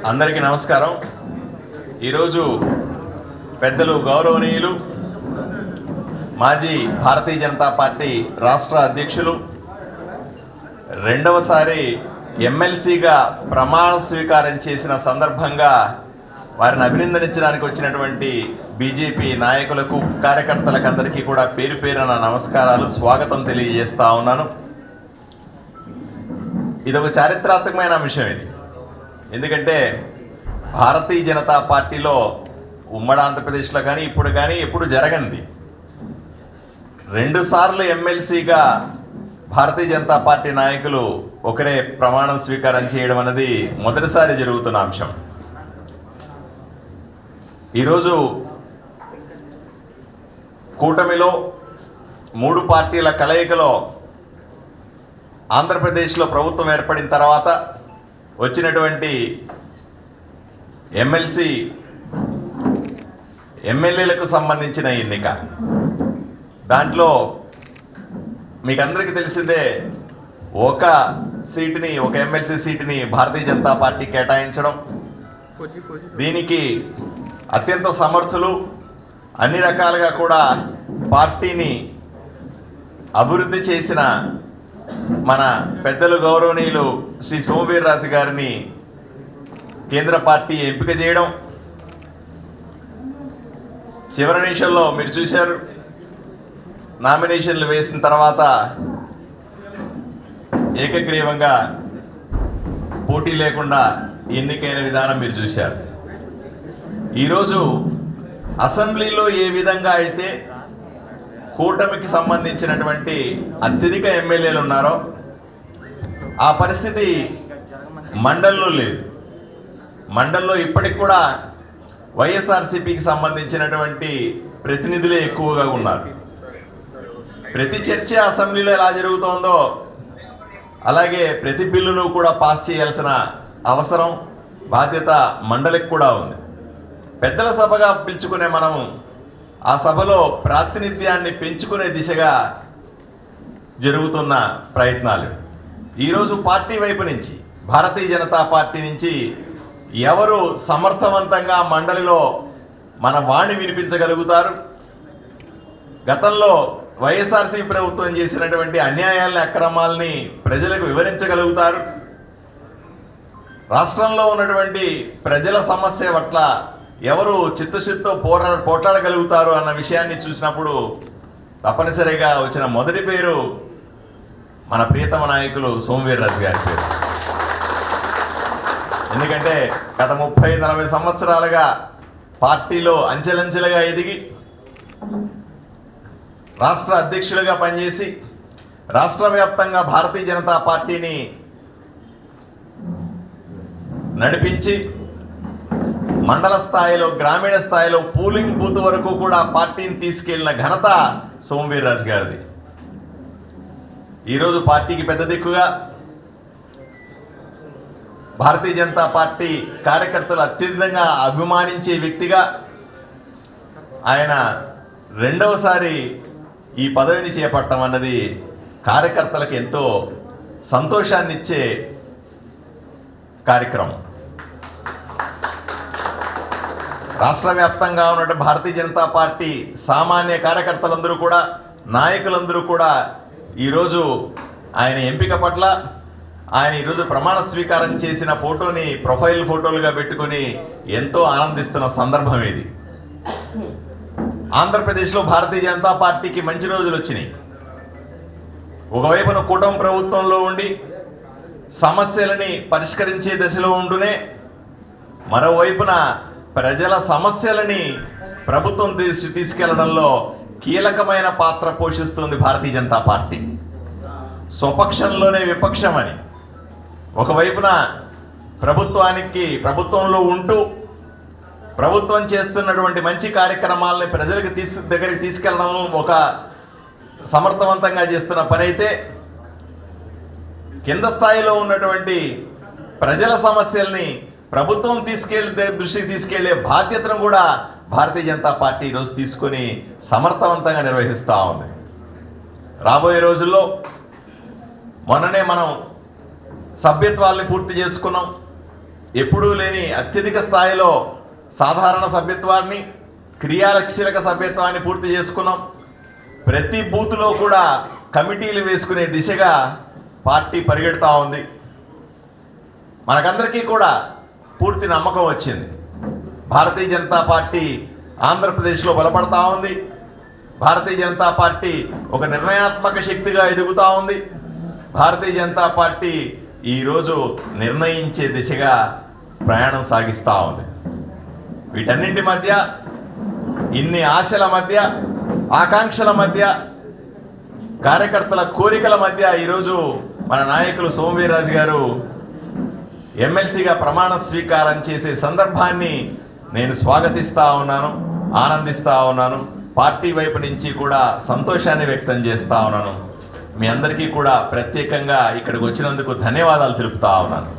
అందరికీ నమస్కారం. ఈరోజు పెద్దలు గౌరవనీయులు మాజీ భారతీయ జనతా పార్టీ రాష్ట్ర అధ్యక్షులు రెండవసారి ఎమ్మెల్సీగా ప్రమాణ స్వీకారం చేసిన సందర్భంగా వారిని అభినందించడానికి వచ్చినటువంటి బీజేపీ నాయకులకు కార్యకర్తలకు అందరికీ కూడా పేరు పేరున నమస్కారాలు, స్వాగతం తెలియజేస్తా ఉన్నాను. ఇదొక చారిత్రాత్మకమైన అంశం. ఇది ఎందుకంటే భారతీయ జనతా పార్టీలో ఉమ్మడి ఆంధ్రప్రదేశ్లో కానీ ఇప్పుడు కానీ ఎప్పుడు జరగనిది. 2 సార్లు ఎమ్మెల్సీగా భారతీయ జనతా పార్టీ నాయకులు ఒకరే ప్రమాణం స్వీకారం చేయడం అనేది మొదటిసారి జరుగుతున్న అంశం. ఈరోజు కూటమిలో 3 పార్టీల కలయికలో ఆంధ్రప్రదేశ్లో ప్రభుత్వం ఏర్పడిన తర్వాత వచ్చినటువంటి ఎమ్మెల్యేలకు సంబంధించిన ఎన్నిక. దాంట్లో మీకు అందరికీ తెలిసిందే, ఒక ఎమ్మెల్సీ సీటుని భారతీయ జనతా పార్టీ కేటాయించడం. దీనికి అత్యంత సమర్థులు, అన్ని రకాలుగా కూడా పార్టీని అభివృద్ధి చేసిన మన పెద్దలు గౌరవనీయులు శ్రీ సోమవీర్రాజు గారిని కేంద్ర పార్టీ ఎంపిక చేయడం. చివరి నిమిషంలో మీరు చూశారు, నామినేషన్లు వేసిన తర్వాత ఏకగ్రీవంగా పోటీ లేకుండా ఎన్నికైన విధానం మీరు చూశారు. ఈరోజు అసెంబ్లీలో ఏ విధంగా అయితే కూటమికి సంబంధించినటువంటి అత్యధిక ఎమ్మెల్యేలు ఉన్నారో ఆ పరిస్థితి మండల్లో లేదు. మండల్లో ఇప్పటికి కూడా వైఎస్ఆర్సీపీకి సంబంధించినటువంటి ప్రతినిధులే ఎక్కువగా ఉన్నారు. ప్రతి చర్చ అసెంబ్లీలో ఎలా జరుగుతోందో అలాగే ప్రతి బిల్లును కూడా పాస్ చేయాల్సిన అవసరం, బాధ్యత మండలికి కూడా ఉంది. పెద్దల సభగా పిలుచుకునే మనం ఆ సభలో ప్రాతినిధ్యాన్ని పెంచుకునే దిశగా జరుగుతున్న ప్రయత్నాలు. ఈరోజు పార్టీ వైపు నుంచి, భారతీయ జనతా పార్టీ నుంచి ఎవరు సమర్థవంతంగా మండలిలో మన వాణి వినిపించగలుగుతారు, గతంలో వైఎస్ఆర్సీ ప్రభుత్వం చేసినటువంటి అన్యాయాలని, అక్రమాలని ప్రజలకు వివరించగలుగుతారు, రాష్ట్రంలో ఉన్నటువంటి ప్రజల సమస్య పట్ల ఎవరు చిత్తశుద్ధితో పోట్లాడగలుగుతారు అన్న విషయాన్ని చూసినప్పుడు తప్పనిసరిగా వచ్చిన మొదటి పేరు మన ప్రియతమ నాయకులు సోమవీర్రాజు గారి పేరు. ఎందుకంటే గత 30-40 సంవత్సరాలుగా పార్టీలో అంచెలంచెలుగా ఎదిగి రాష్ట్ర అధ్యక్షులుగా పనిచేసి రాష్ట్ర వ్యాప్తంగా భారతీయ జనతా పార్టీని నడిపించి మండల స్థాయిలో, గ్రామీణ స్థాయిలో పోలింగ్ బూత్ వరకు కూడా పార్టీని తీసుకెళ్లిన ఘనత సోమవీర్రాజు గారిది. ఈరోజు పార్టీకి పెద్ద దిక్కుగా, భారతీయ జనతా పార్టీ కార్యకర్తలు అత్యధికంగా అభిమానించే వ్యక్తిగా ఆయన రెండవసారి ఈ పదవిని చేపట్టడం అన్నది కార్యకర్తలకు ఎంతో సంతోషాన్ని ఇచ్చే కార్యక్రమం. రాష్ట్ర వ్యాప్తంగా ఉన్న భారతీయ జనతా పార్టీ సామాన్య కార్యకర్తలందరూ కూడా, నాయకులందరూ కూడా ఈరోజు ఆయన ఎంపిక పట్ల, ఆయన ఈరోజు ప్రమాణ స్వీకారం చేసిన ఫోటోని ప్రొఫైల్ ఫోటోలుగా పెట్టుకొని ఎంతో ఆనందిస్తున్న సందర్భం ఇది. ఆంధ్రప్రదేశ్లో భారతీయ జనతా పార్టీకి మంచి రోజులు వచ్చినాయి. ఒకవైపున కూటమి ప్రభుత్వంలో ఉండి సమస్యలని పరిష్కరించే దశలో ఉండునే, మరోవైపున ప్రజల సమస్యలని ప్రభుత్వం తీసుకెళ్లడంలో కీలకమైన పాత్ర పోషిస్తుంది భారతీయ జనతా పార్టీ. స్వపక్షంలోనే విపక్షం అని, ఒకవైపున ప్రభుత్వంలో ఉంటూ ప్రభుత్వం చేస్తున్నటువంటి మంచి కార్యక్రమాలని ప్రజలకు దగ్గరికి తీసుకెళ్లడం ఒక సమర్థవంతంగా చేస్తున్న పని అయితే, కింద స్థాయిలో ఉన్నటువంటి ప్రజల సమస్యల్ని ప్రభుత్వం దృష్టికి తీసుకెళ్లే బాధ్యతను కూడా భారతీయ జనతా పార్టీ ఈరోజు తీసుకొని సమర్థవంతంగా నిర్వహిస్తూ ఉంది. రాబోయే రోజుల్లో మొన్ననే మనం సభ్యత్వాల్ని పూర్తి చేసుకున్నాం. ఎప్పుడూ లేని అత్యధిక స్థాయిలో సాధారణ సభ్యత్వాన్ని, క్రియాశీలక సభ్యత్వాన్ని పూర్తి చేసుకున్నాం. ప్రతి బూత్లో కూడా కమిటీలు వేసుకునే దిశగా పార్టీ పరిగెడుతూ ఉంది. మనకందరికీ కూడా పూర్తి నమ్మకం వచ్చింది. భారతీయ జనతా పార్టీ ఆంధ్రప్రదేశ్లో బలపడతా ఉంది. భారతీయ జనతా పార్టీ ఒక నిర్ణయాత్మక శక్తిగా ఎదుగుతూ ఉంది. భారతీయ జనతా పార్టీ ఈరోజు నిర్ణయించే దిశగా ప్రయాణం సాగిస్తూ ఉంది. వీటన్నింటి మధ్య, ఇన్ని ఆశల మధ్య, ఆకాంక్షల మధ్య, కార్యకర్తల కోరికల మధ్య ఈరోజు మన నాయకులు సోమవీర్రాజు గారు ఎమ్మెల్సీగా ప్రమాణ స్వీకారం చేసే సందర్భాన్ని నేను స్వాగతిస్తూ ఉన్నాను, ఆనందిస్తూ ఉన్నాను. పార్టీ వైపు నుంచి కూడా సంతోషాన్ని వ్యక్తం చేస్తూ ఉన్నాను. మీ అందరికీ కూడా ప్రత్యేకంగా ఇక్కడికి వచ్చినందుకు ధన్యవాదాలు తెలుపుతా ఉన్నాను.